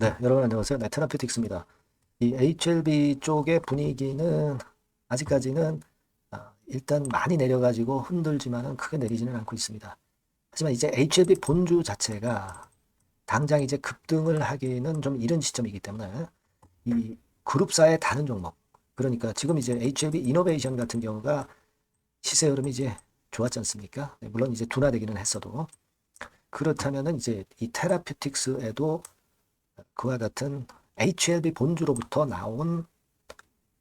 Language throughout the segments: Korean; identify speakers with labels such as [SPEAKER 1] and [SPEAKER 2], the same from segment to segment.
[SPEAKER 1] 네, 여러분 안녕하세요. 네, 테라퓨틱스입니다. 이 HLB 쪽의 분위기는 아직까지는 일단 많이 내려가지고 흔들지만은 크게 내리지는 않고 있습니다. 하지만 이제 HLB 본주 자체가 당장 이제 급등을 하기는 좀 이른 시점이기 때문에 이 그룹사의 다른 종목, 그러니까 지금 이제 HLB 이노베이션 같은 경우가 시세 흐름이 이제 좋았지 않습니까? 네, 물론 이제 둔화되기는 했어도 그렇다면은 이제 이 테라퓨틱스에도 그와 같은 HLB 본주로부터 나온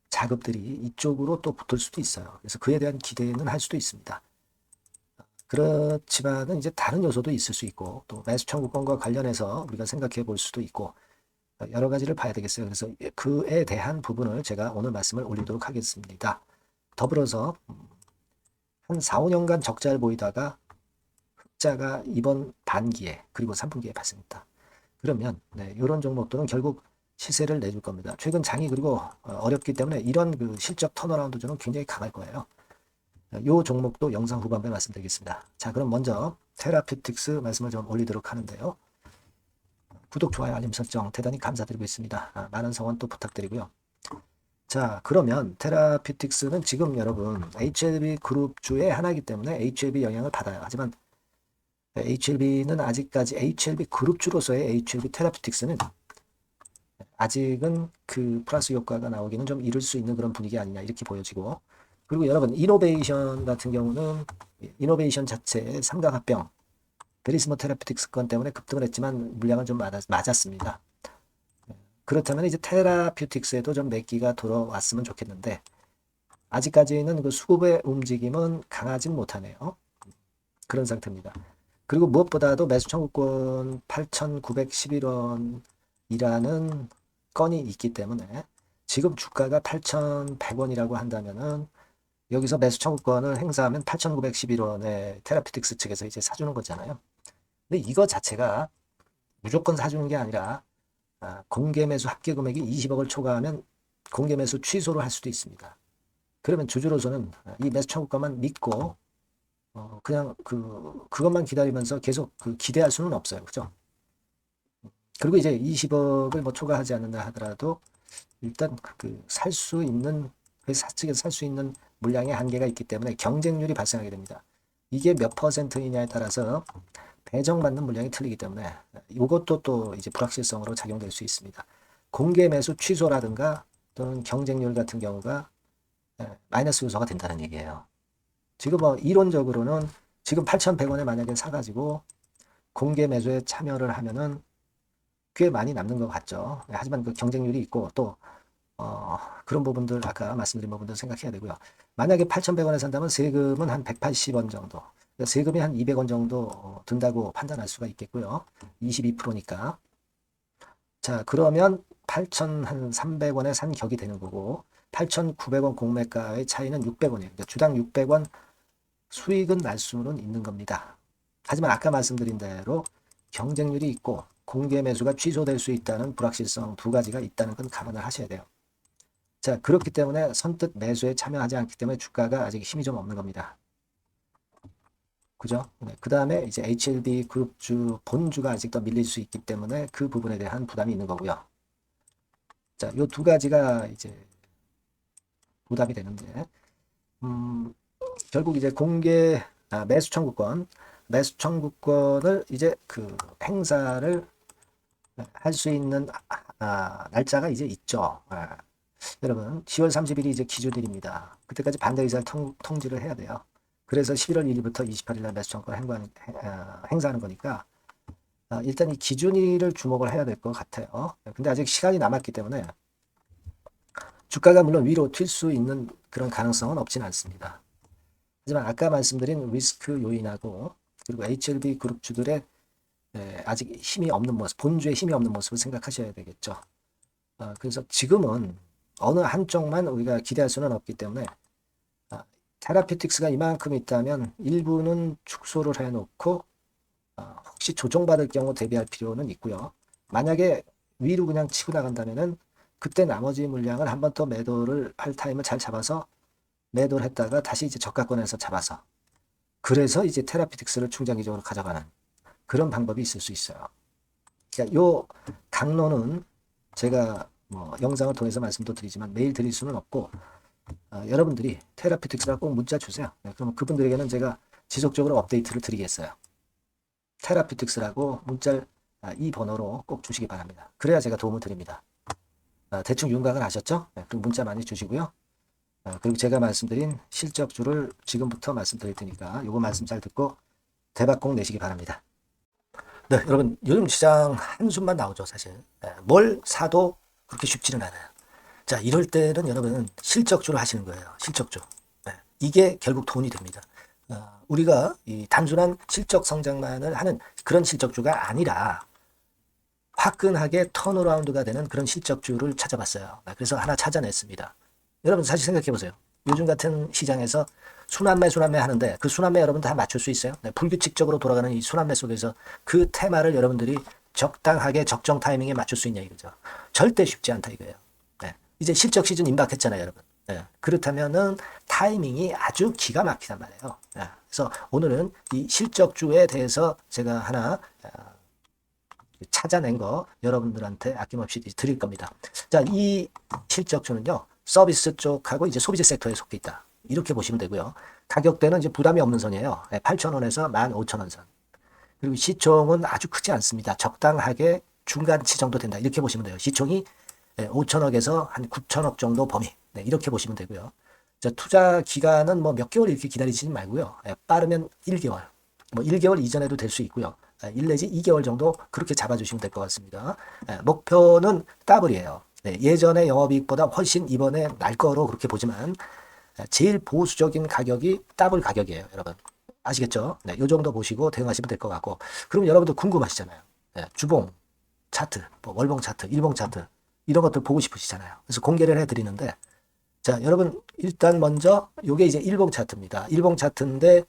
[SPEAKER 1] 자급들이 이쪽으로 또 붙을 수도 있어요. 그래서 그에 대한 기대는 할 수도 있습니다. 그렇지만은 이제 다른 요소도 있을 수 있고 또 매수 청구권과 관련해서 우리가 생각해 볼 수도 있고 여러 가지를 봐야 되겠어요. 그래서 그에 대한 부분을 제가 오늘 말씀을 올리도록 하겠습니다. 더불어서 한 4, 5년간 적자를 보이다가 흑자가 이번 반기에 그리고 3분기에 발생했다. 그러면 이런 종목들은 결국 시세를 내줄 겁니다. 최근 장이 그리고 어렵기 때문에 이런 그 실적 턴어라운드는 굉장히 강할 거예요. 이 종목도 영상 후반부에 말씀드리겠습니다. 자, 그럼 먼저 테라퓨틱스 말씀을 좀 올리도록 하는데요. 구독, 좋아요, 알림 설정 대단히 감사드리고 있습니다. 많은 성원 또 부탁드리고요. 자, 그러면 테라퓨틱스는 지금 여러분 HLB 그룹주의 하나이기 때문에 HLB 영향을 받아요. 하지만 HLB는 아직까지 HLB 그룹주로서의 HLB 테라퓨틱스는 아직은 그 플러스 효과가 나오기는 좀 이를 수 있는 그런 분위기 아니냐 이렇게 보여지고, 그리고 여러분 이노베이션 같은 경우는 이노베이션 자체의 삼각합병 베리스모 테라피틱스 건 때문에 급등을 했지만 물량은 좀 맞았습니다. 그렇다면 이제 테라퓨틱스에도 좀 매기가 돌아왔으면 좋겠는데 아직까지는 그 수급의 움직임은 강하진 못하네요. 그런 상태입니다. 그리고 무엇보다도 매수 청구권 8,911원이라는 건이 있기 때문에 지금 주가가 8,100원이라고 한다면은 여기서 매수 청구권을 행사하면 8,911원에 테라피틱스 측에서 이제 사주는 거잖아요. 근데 이거 자체가 무조건 사주는 게 아니라 공개 매수 합계 금액이 20억을 초과하면 공개 매수 취소를 할 수도 있습니다. 그러면 주주로서는 이 매수 청구권만 믿고 그냥 그것만 기다리면서 계속 기대할 수는 없어요. 그죠? 그리고 이제 20억을 뭐 초과하지 않는다 하더라도 일단 살 수 있는 사측에서 살 수 있는 물량의 한계가 있기 때문에 경쟁률이 발생하게 됩니다. 이게 몇 퍼센트이냐에 따라서 배정받는 물량이 틀리기 때문에 이것도 또 이제 불확실성으로 작용될 수 있습니다. 공개 매수 취소라든가 또는 경쟁률 같은 경우가 마이너스 요소가 된다는 얘기예요. 지금 뭐 이론적으로는 지금 8,100원에 만약에 사가지고 공개 매수에 참여를 하면은 꽤 많이 남는 것 같죠. 하지만 그 경쟁률이 있고 또 그런 부분들 아까 말씀드린 부분들 생각해야 되고요. 만약에 8,100원에 산다면 세금은 한 180원 정도, 그러니까 세금이 한 200원 정도 든다고 판단할 수가 있겠고요. 22%니까. 자, 그러면 8,300원에 산 격이 되는 거고 8,900원 공매가의 차이는 600원이에요. 그러니까 주당 600원 수익은 날 수는 있는 겁니다. 하지만 아까 말씀드린 대로 경쟁률이 있고 공개 매수가 취소될 수 있다는 불확실성 두 가지가 있다는 건 감안을 하셔야 돼요. 자, 그렇기 때문에 선뜻 매수에 참여하지 않기 때문에 주가가 아직 힘이 좀 없는 겁니다. 그죠? 네. 그 다음에 이제 HLB 그룹주 본주가 아직 더 밀릴 수 있기 때문에 그 부분에 대한 부담이 있는 거고요. 자, 요 두 가지가 이제 부담이 되는데, 결국 이제 매수 청구권을 이제 행사를 할 수 있는 날짜가 이제 있죠. 여러분, 10월 30일이 이제 기준일입니다. 그때까지 반대 의사를 통지를 해야 돼요. 그래서 11월 1일부터 28일 날 매수 청구권 행사하는 거니까 일단 이 기준일을 주목을 해야 될 것 같아요. 근데 아직 시간이 남았기 때문에 주가가 물론 위로 튈 수 있는 그런 가능성은 없지는 않습니다. 하지만 아까 말씀드린 리스크 요인하고 그리고 HLB 그룹주들의 아직 힘이 없는 모습, 본주의 힘이 없는 모습을 생각하셔야 되겠죠. 그래서 지금은 어느 한쪽만 우리가 기대할 수는 없기 때문에 테라피틱스가 이만큼 있다면 일부는 축소를 해놓고 혹시 조정받을 경우 대비할 필요는 있고요. 만약에 위로 그냥 치고 나간다면은 그때 나머지 물량을 한 번 더 매도를 할 타임을 잘 잡아서 매도를 했다가 다시 이제 저가권에서 잡아서 그래서 이제 테라피틱스를 중장기적으로 가져가는 그런 방법이 있을 수 있어요. 그러니까 요 당론은 제가 뭐 영상을 통해서 말씀도 드리지만 매일 드릴 수는 없고 여러분들이 테라피틱스라고 꼭 문자 주세요. 네, 그러면 그분들에게는 제가 지속적으로 업데이트를 드리겠어요. 테라피틱스라고 문자 이 번호로 꼭 주시기 바랍니다. 그래야 제가 도움을 드립니다. 대충 윤곽을 아셨죠? 네, 그리고 문자 많이 주시고요. 그리고 제가 말씀드린 실적주를 지금부터 말씀드릴 테니까 요거 말씀 잘 듣고 대박 꼭 내시기 바랍니다. 네, 여러분 요즘 시장 한숨만 나오죠, 사실. 뭘 사도 그렇게 쉽지는 않아요. 자, 이럴 때는 여러분 실적주를 하시는 거예요. 실적주. 이게 결국 돈이 됩니다. 우리가 이 단순한 실적 성장만을 하는 그런 실적주가 아니라 화끈하게 턴어라운드가 되는 그런 실적주를 찾아봤어요. 그래서 하나 찾아냈습니다. 여러분 사실 생각해 보세요. 요즘 같은 시장에서 순환매 하는데 그 순환매 여러분 다 맞출 수 있어요? 불규칙적으로 돌아가는 이 순환매 속에서 그 테마를 여러분들이 적당하게 적정 타이밍에 맞출 수 있냐 이거죠. 절대 쉽지 않다 이거예요. 이제 실적 시즌 임박했잖아요, 여러분. 그렇다면은 타이밍이 아주 기가 막히단 말이에요. 그래서 오늘은 이 실적주에 대해서 제가 하나 찾아낸 거 여러분들한테 아낌없이 드릴 겁니다. 자, 이 실적주는요, 서비스 쪽하고 이제 소비재 섹터에 속해 있다. 이렇게 보시면 되고요. 가격대는 이제 부담이 없는 선이에요. 8,000원에서 15,000원 선. 그리고 시총은 아주 크지 않습니다. 적당하게 중간치 정도 된다. 이렇게 보시면 돼요. 시총이 5천억에서 한 9천억 정도 범위. 네, 이렇게 보시면 되고요. 자, 투자 기간은 뭐 몇 개월 이렇게 기다리지 말고요. 빠르면 1개월. 뭐 1개월 이전에도 될 수 있고요. 1 내지 2개월 정도 그렇게 잡아주시면 될 것 같습니다. 목표는 더블이에요. 네, 예전의 영업이익보다 훨씬 이번에 날 거로 그렇게 보지만 제일 보수적인 가격이 더블 가격이에요, 여러분. 아시겠죠? 네, 이 정도 보시고 대응하시면 될 것 같고. 그럼 여러분들 궁금하시잖아요. 주봉 차트, 뭐 월봉 차트, 일봉 차트 이런 것들 보고 싶으시잖아요. 그래서 공개를 해드리는데, 자, 여러분 일단 먼저 요게 이제 일봉 차트입니다. 일봉 차트인데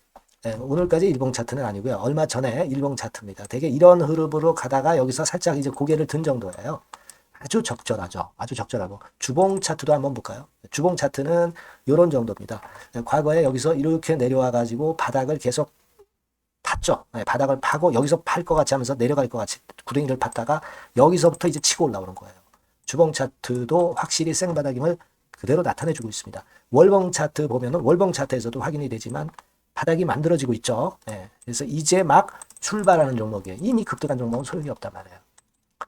[SPEAKER 1] 오늘까지 일봉 차트는 아니고요. 얼마 전에 일봉 차트입니다. 되게 이런 흐름으로 가다가 여기서 살짝 이제 고개를 든 정도예요. 아주 적절하죠. 아주 적절하고. 주봉 차트도 한번 볼까요? 주봉 차트는 이런 정도입니다. 과거에 여기서 이렇게 내려와 가지고 바닥을 계속 팠죠. 바닥을 파고 여기서 팔 것 같이 하면서 내려갈 것 같이 구덩이를 팠다가 여기서부터 이제 치고 올라오는 거예요. 주봉 차트도 확실히 생바닥임을 그대로 나타내주고 있습니다. 월봉 차트 보면은 월봉 차트에서도 확인이 되지만 바닥이 만들어지고 있죠. 그래서 이제 막 출발하는 종목이에요. 이미 급등한 종목은 소용이 없단 말이에요.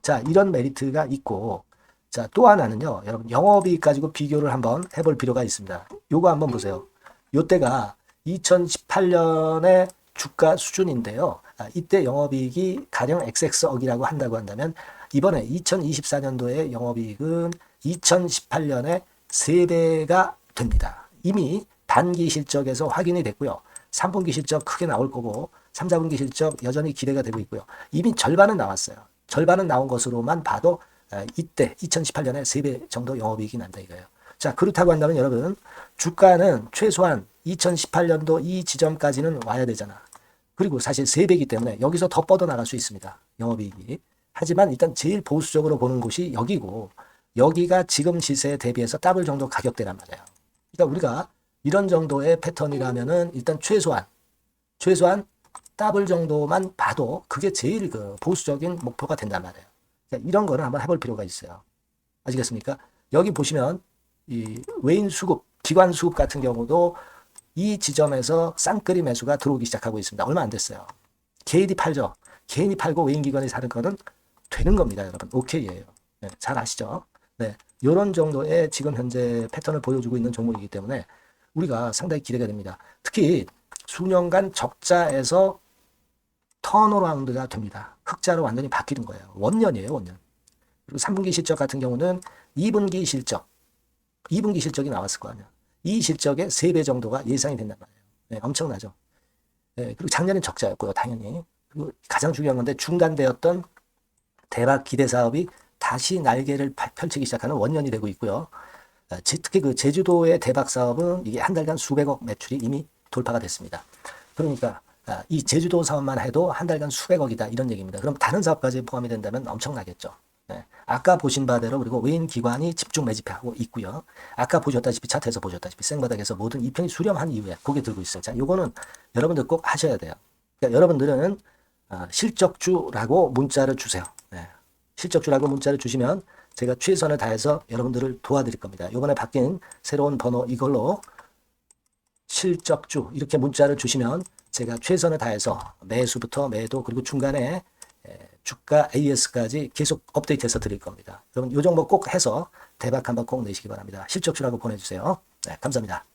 [SPEAKER 1] 자, 이런 메리트가 있고, 자, 또 하나는요, 여러분, 영업이익 가지고 비교를 한번 해볼 필요가 있습니다. 요거 한번 보세요. 요때가 2018년의 주가 수준인데요. 이때 영업이익이 가령 XX억이라고 한다면, 이번에 2024년도의 영업이익은 2018년에 3배가 됩니다. 이미 단기 실적에서 확인이 됐고요. 3분기 실적 크게 나올 거고, 3, 4분기 실적 여전히 기대가 되고 있고요. 이미 절반은 나왔어요. 절반은 나온 것으로만 봐도 이때 2018년에 3배 정도 영업이익이 난다 이거예요. 자, 그렇다고 한다면 여러분 주가는 최소한 2018년도 이 지점까지는 와야 되잖아. 그리고 사실 3배이기 때문에 여기서 더 뻗어나갈 수 있습니다. 영업이익이. 하지만 일단 제일 보수적으로 보는 곳이 여기고 여기가 지금 시세에 대비해서 더블 정도 가격대란 말이에요. 그러니까 우리가 이런 정도의 패턴이라면은 일단 최소한 더블 정도만 봐도 그게 제일 그 보수적인 목표가 된단 말이에요. 그러니까 이런 거를 한번 해볼 필요가 있어요. 아시겠습니까? 여기 보시면 이 외인 수급, 기관 수급 같은 경우도 이 지점에서 쌍끌이 매수가 들어오기 시작하고 있습니다. 얼마 안 됐어요. 개인이 팔죠. 개인이 팔고 외인 기관이 사는 거는 되는 겁니다, 여러분. 오케이예요. 네, 잘 아시죠? 네, 이런 정도의 지금 현재 패턴을 보여주고 있는 종목이기 때문에 우리가 상당히 기대가 됩니다. 특히 수년간 적자에서 턴어라운드가 됩니다. 흑자로 완전히 바뀌는 거예요. 원년이에요, 원년. 그리고 3분기 실적 같은 경우는 2분기 실적이 나왔을 거 아니야. 이 실적의 3배 정도가 예상이 된단 말이에요. 네, 엄청나죠. 네, 그리고 작년엔 적자였고요, 당연히. 그리고 가장 중요한 건데 중단되었던 대박 기대 사업이 다시 날개를 펼치기 시작하는 원년이 되고 있고요. 특히 그 제주도의 대박 사업은 이게 한 달간 수백억 매출이 이미 돌파가 됐습니다. 그러니까 이 제주도 사업만 해도 한 달간 수백억이다 이런 얘기입니다. 그럼 다른 사업까지 포함이 된다면 엄청나겠죠. 네. 아까 보신 바대로 그리고 외인 기관이 집중 매집하고 있고요. 아까 보셨다시피 차트에서 보셨다시피 생바닥에서 모든 이평이 수렴한 이후에 고개 들고 있어요. 자, 요거는 여러분들 꼭 하셔야 돼요. 그러니까 여러분들은 실적주라고 문자를 주세요. 네. 실적주라고 문자를 주시면 제가 최선을 다해서 여러분들을 도와드릴 겁니다. 이번에 바뀐 새로운 번호 이걸로 실적주 이렇게 문자를 주시면 제가 최선을 다해서 매수부터 매도 그리고 중간에 주가 AS까지 계속 업데이트해서 드릴 겁니다. 여러분 이 종목 꼭 해서 대박 한번 꼭 내시기 바랍니다. 실적주라고 보내주세요. 네, 감사합니다.